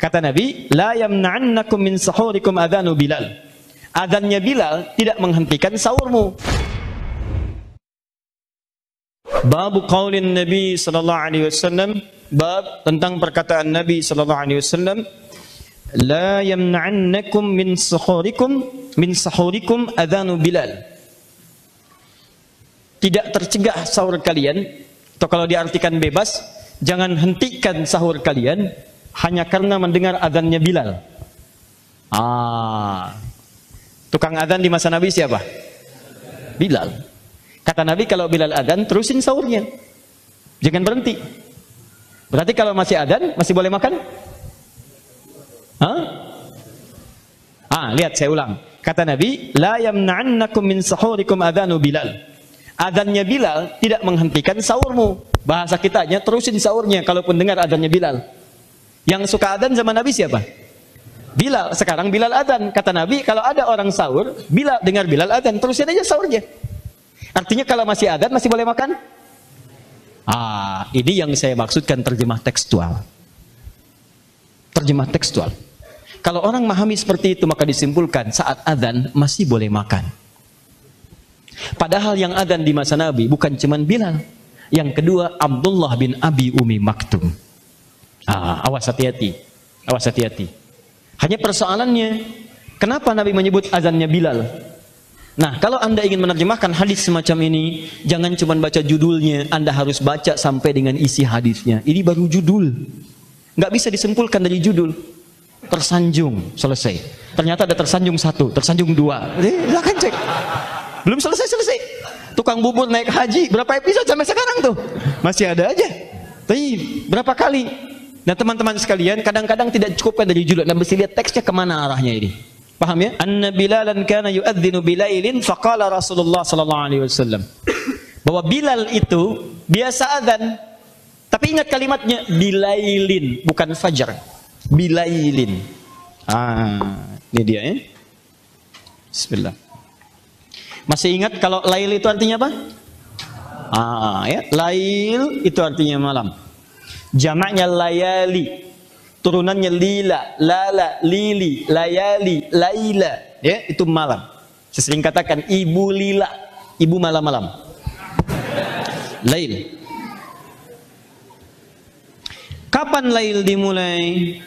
Kata Nabi, la yamna'annakum min sahurikum adhanu Bilal. Adhannya Bilal tidak menghentikan sahurmu. Bab qaulin Nabi sallallahu alaihi wasallam, bab tentang perkataan Nabi sallallahu alaihi wasallam, la yamna'annakum min sahurikum adhanu Bilal. Tidak tercegah sahur kalian, atau kalau diartikan bebas, jangan hentikan sahur kalian hanya karena mendengar adhannya Bilal. Tukang adhan di masa Nabi siapa? Bilal. Kata Nabi, kalau Bilal adhan, terusin sahurnya, jangan berhenti. Berarti kalau masih adhan, masih boleh makan? Lihat, saya ulang. Kata Nabi, la yamna'annakum min sahurikum adhanu Bilal. Adhannya Bilal tidak menghentikan sahurmu. Bahasa kitanya, terusin sahurnya kalaupun dengar adhannya Bilal. Yang suka adhan zaman Nabi siapa? Bilal. Sekarang Bilal adhan. Kata Nabi, kalau ada orang sahur, Bilal dengar Bilal adhan, terusin aja sahurnya. Artinya kalau masih adhan, masih boleh makan? Ini yang saya maksudkan terjemah tekstual. Terjemah tekstual. Kalau orang memahami seperti itu, maka disimpulkan saat adhan masih boleh makan. Padahal yang adhan di masa Nabi bukan cuma Bilal. Yang kedua, Abdullah bin Abi Umi Maktum. Awas hati-hati. Awas hati-hati. Hanya persoalannya, kenapa Nabi menyebut azannya Bilal? Nah, kalau Anda ingin menerjemahkan hadis semacam ini, jangan cuma baca judulnya, Anda harus baca sampai dengan isi hadisnya. Ini baru judul. Nggak bisa disimpulkan dari judul. Tersanjung, selesai. Ternyata ada tersanjung 1, tersanjung 2. Silahkan cek. Belum selesai-selesai. Tukang bubur naik haji, berapa episode sampai sekarang tuh? Masih ada aja. Tapi berapa kali? Nah, teman-teman sekalian, kadang-kadang tidak cukupkan dari judul, dan mesti lihat teksnya kemana arahnya ini. Paham ya? Anna Bilalan kana yu'adzinu bilailin faqala Rasulullah sallallahu alaihi wasallam. Bahwa Bilal itu biasa adzan. Tapi ingat kalimatnya, bilailin, bukan fajar. Bilailin. Ini dia ya. Bismillah. Masih ingat kalau lail itu artinya apa? Ya, lail itu artinya malam. Jamaknya layali, turunannya lila, lala, lili, layali, laila, ya, itu malam. Saya sering katakan ibu lila, ibu malam-malam. Lail. Kapan lail dimulai?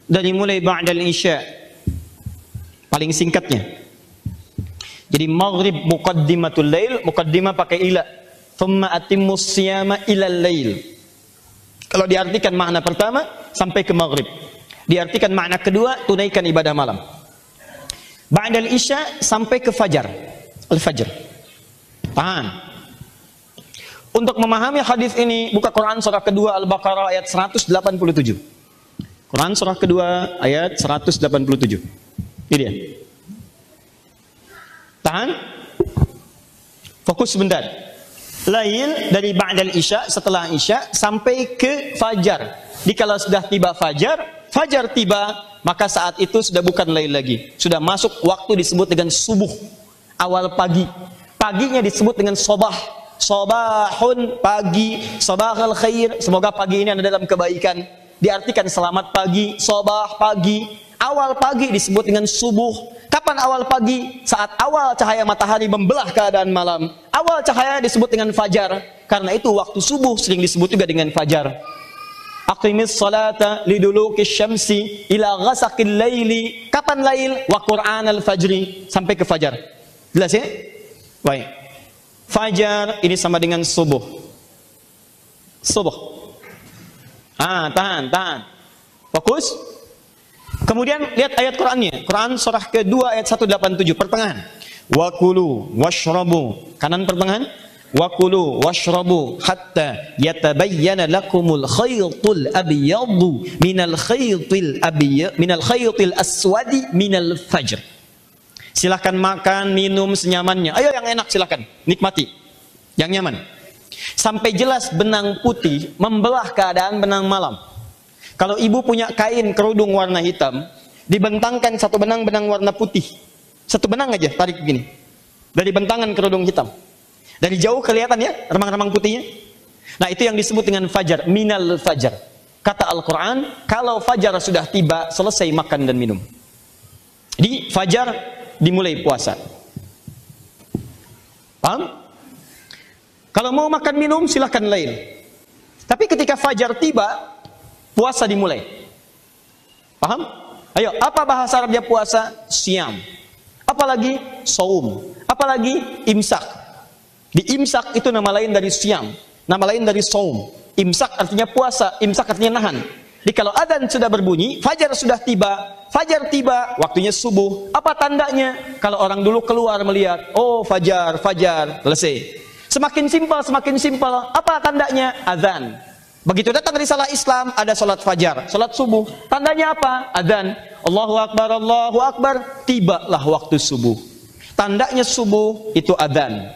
Dari mulai ba'dal isya. Paling singkatnya. Jadi maghrib muqaddimatul lail, muqaddimah pakai ila. Thumma atimmus siyama ilal lail. Kalau diartikan makna pertama, sampai ke maghrib. Diartikan makna kedua, tunaikan ibadah malam. Ba'dal isya sampai ke fajar. Al-fajr. Tahan. Untuk memahami hadis ini, buka Quran surah kedua Al-Baqarah ayat 187. Quran surah kedua ayat 187. Ini dia. Tahan. Fokus sebentar. Lail dari ba'dal isya, setelah isya sampai ke fajar. Dikala sudah tiba fajar tiba, maka saat itu sudah bukan lail lagi. Sudah masuk waktu disebut dengan subuh, awal pagi. Paginya disebut dengan sobah. Sobahun, pagi, sobahul khair. Semoga pagi ini Anda dalam kebaikan. Diartikan selamat pagi, sobah pagi. Awal pagi disebut dengan subuh. Kapan awal pagi? Saat awal cahaya matahari membelah keadaan malam. Awal cahaya disebut dengan fajar. Karena itu waktu subuh sering disebut juga dengan fajar. Aqimis salata lidulukis syamsi ila ghasaqil laili. Kapan lail? Wa Qur'anal fajri. Sampai ke fajar. Jelas ya? Baik. Fajar ini sama dengan subuh. Subuh. Tahan. Fokus. Kemudian lihat ayat Qur'annya. Quran surah kedua ayat 187, pertengahan. Wa kulu washrabu. Kanan pertengahan. Wa kulu washrabu hatta yatabayyana lakumul khaytul abyadu minal khaytil aswadi minal fajr. Silakan makan, minum senyamannya. Ayo yang enak silakan, nikmati. Yang nyaman. Sampai jelas benang putih membelah keadaan benang malam. Kalau ibu punya kain kerudung warna hitam, dibentangkan satu benang warna putih. Satu benang aja, tarik begini. Dari bentangan kerudung hitam. Dari jauh kelihatan ya, remang-remang putihnya. Nah, itu yang disebut dengan fajar, minal fajar. kata Al-Quran, kalau fajar sudah tiba, selesai makan dan minum. Jadi fajar dimulai puasa. Paham? Kalau mau makan minum silahkan lain. Tapi ketika fajar tiba, puasa dimulai. Paham? Ayo, apa bahasa Arabnya puasa? Siam. Apalagi saum. Apalagi imsak. Di imsak itu nama lain dari siam, nama lain dari saum. Imsak artinya puasa, imsak artinya nahan. Jadi kalau adzan sudah berbunyi, fajar sudah tiba, fajar tiba, waktunya subuh. Apa tandanya? Kalau orang dulu keluar melihat, oh fajar, fajar, selesai. Semakin simpel, apa tandanya? Adzan. Begitu datang risalah Islam, ada salat fajar, salat subuh. Tandanya apa? Adzan. Allahu Akbar, tibalah waktu subuh. Tandanya subuh itu adzan.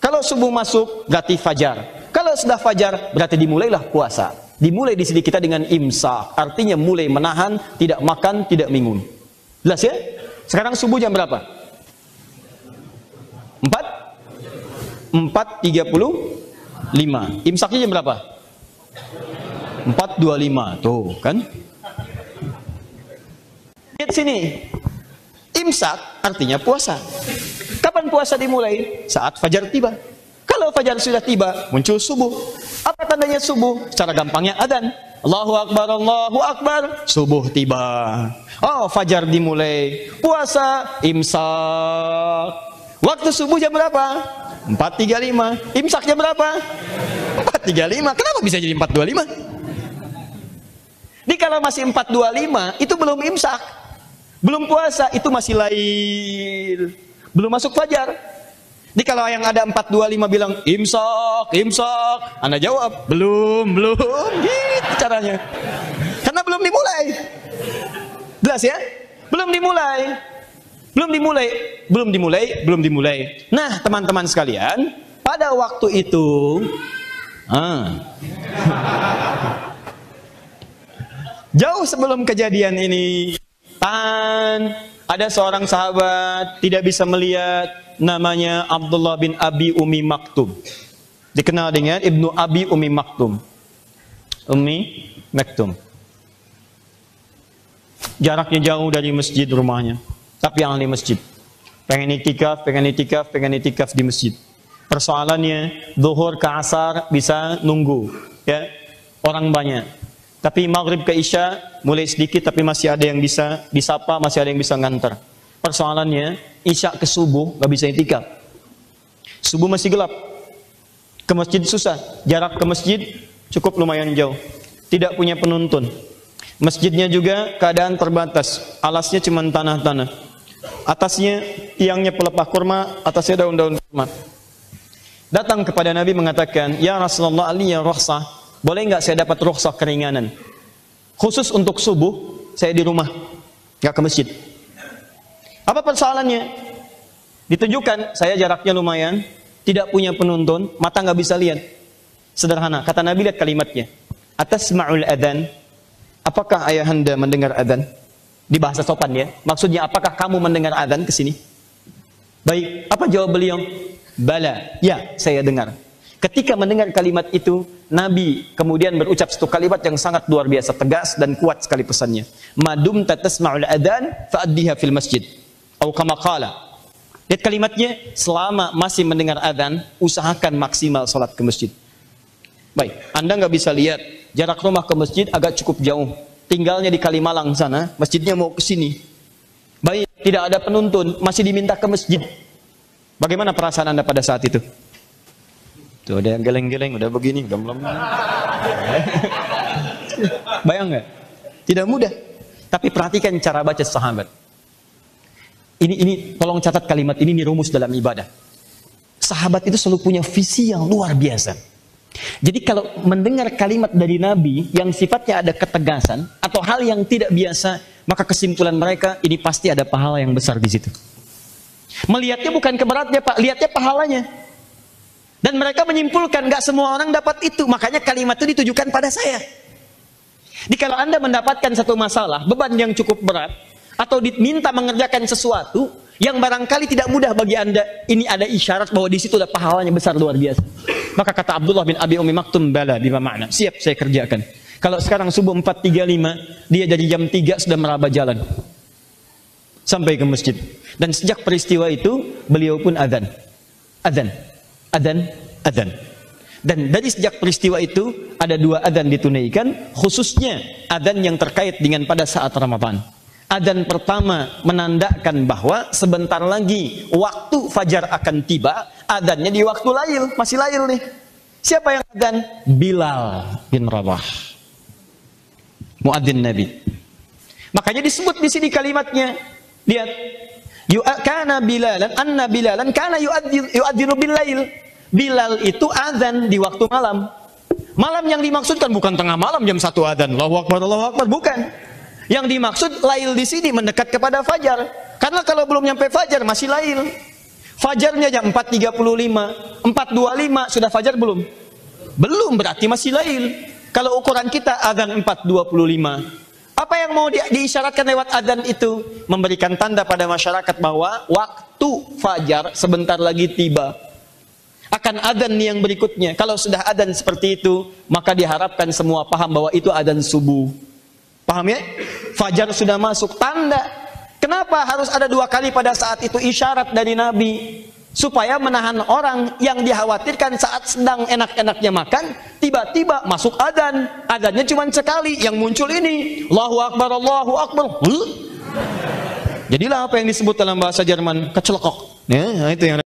Kalau subuh masuk, berarti fajar. Kalau sudah fajar, berarti dimulailah puasa. Dimulai di sini kita dengan imsak, artinya mulai menahan, tidak makan, tidak minum. Jelas ya? Sekarang subuh jam berapa? 4.35. Imsaknya jam berapa? 4.25. Tuh, kan? Lihat sini. Imsak artinya puasa. Kapan puasa dimulai? Saat fajar tiba. Kalau fajar sudah tiba, muncul subuh. Apa tandanya subuh? Secara gampangnya adzan. Allahu Akbar, subuh tiba. Oh, fajar dimulai. Puasa, imsak. Waktu subuh jam berapa? 4.35. Imsak jam berapa? 4.35. Kenapa bisa jadi 4.25? Jadi kalau masih 4.25, itu belum imsak. Belum puasa, itu masih lail. Belum masuk fajar. Jadi kalau yang ada 4.25 bilang imsak, Anda jawab belum, gitu caranya. Karena belum dimulai. Jelas ya? Belum dimulai. Nah, teman-teman sekalian, pada waktu itu jauh sebelum kejadian ini, ada seorang sahabat tidak bisa melihat, namanya Abdullah bin Abi Umi Maktum, dikenal dengan Ibnu Abi Umi Maktum. Jaraknya jauh dari masjid rumahnya, tapi yang di masjid. Pengen itikaf di masjid. Persoalannya zuhur ke asar bisa nunggu, ya, orang banyak. Tapi maghrib ke isya mulai sedikit, tapi masih ada yang bisa disapa, masih ada yang bisa ngantar. Persoalannya isya ke subuh gak bisa itikaf. Subuh masih gelap. Ke masjid susah. Jarak ke masjid cukup lumayan jauh. Tidak punya penuntun. Masjidnya juga keadaan terbatas. Alasnya cuma tanah-tanah. Atasnya tiangnya pelepah kurma, atasnya daun-daun kurma. Datang kepada Nabi mengatakan, ya Rasulullah, ali ya rukhsah, boleh nggak saya dapat rukhsah keringanan? Khusus untuk subuh, saya di rumah, nggak ke masjid. Apa persoalannya? Ditunjukkan, saya jaraknya lumayan, tidak punya penuntun, mata nggak bisa lihat. Sederhana, kata Nabi, lihat kalimatnya. Atasma'ul adzan, apakah ayahanda mendengar adzan? Di bahasa sopan ya, maksudnya apakah kamu mendengar adzan ke sini? Baik, apa jawab beliau? Bala, ya saya dengar. Ketika mendengar kalimat itu, Nabi kemudian berucap satu kalimat yang sangat luar biasa, tegas dan kuat sekali pesannya. Madum tasma'ul adzan fa'addiha fil masjid. Atau kama qala. Lihat kalimatnya, selama masih mendengar adzan, usahakan maksimal salat ke masjid. Baik, Anda nggak bisa lihat, jarak rumah ke masjid agak cukup jauh. Tinggalnya di Kalimalang sana, masjidnya mau ke sini. Baik, tidak ada penuntun, masih diminta ke masjid. Bagaimana perasaan Anda pada saat itu? Tuh ada yang geleng-geleng, udah begini, udah melem. Bayang nggak? Tidak mudah. Tapi perhatikan cara baca sahabat. Ini tolong catat kalimat ini rumus dalam ibadah. Sahabat itu selalu punya visi yang luar biasa. Jadi kalau mendengar kalimat dari Nabi yang sifatnya ada ketegasan atau hal yang tidak biasa, maka kesimpulan mereka ini pasti ada pahala yang besar di situ. Melihatnya bukan keberatnya Pak, lihatnya pahalanya. Dan mereka menyimpulkan gak semua orang dapat itu, makanya kalimat itu ditujukan pada saya. Jadi kalau Anda mendapatkan satu masalah, beban yang cukup berat, atau diminta mengerjakan sesuatu yang barangkali tidak mudah bagi Anda, ini ada isyarat bahwa di situ ada pahalanya besar luar biasa. Maka kata Abdullah bin Abi Umi Maktum, bala bima makna, siap saya kerjakan. Kalau sekarang subuh 4.35, dia dari jam 3 sudah meraba jalan sampai ke masjid. Dan sejak peristiwa itu beliau pun adzan. Dan dari sejak peristiwa itu ada 2 adzan ditunaikan, khususnya adzan yang terkait dengan pada saat Ramadan. Adzan pertama menandakan bahwa sebentar lagi waktu fajar akan tiba. Adzannya di waktu lail, masih lail nih. Siapa yang adzan? Bilal bin Rabah, muadzin Nabi. Makanya disebut di sini kalimatnya. Lihat, kana Bilalan, anna Bilalan kana yu'adzinu bil lail. Bilal itu adzan di waktu malam. Malam yang dimaksudkan bukan tengah malam jam 1 adzan, Allahu Akbar, bukan. Yang dimaksud lail di sini mendekat kepada fajar. Karena kalau belum nyampe fajar masih lail. Fajarnya jam 4.35, 4.25 sudah fajar belum? Belum, berarti masih lail. Kalau ukuran kita adzan 4.25. Apa yang mau diisyaratkan lewat adzan itu? Memberikan tanda pada masyarakat bahwa waktu fajar sebentar lagi tiba. Akan adzan yang berikutnya. Kalau sudah adzan seperti itu, maka diharapkan semua paham bahwa itu adzan subuh. Paham ya? Fajar sudah masuk, tanda. Kenapa harus ada 2 kali pada saat itu? Isyarat dari Nabi supaya menahan orang yang dikhawatirkan saat sedang enak-enaknya makan, tiba-tiba masuk adzan. Adzannya cuma sekali, yang muncul ini Allahu Akbar, Allahu Akbar. Jadilah apa yang disebut dalam bahasa Jerman kecelokok. Ya, itu yang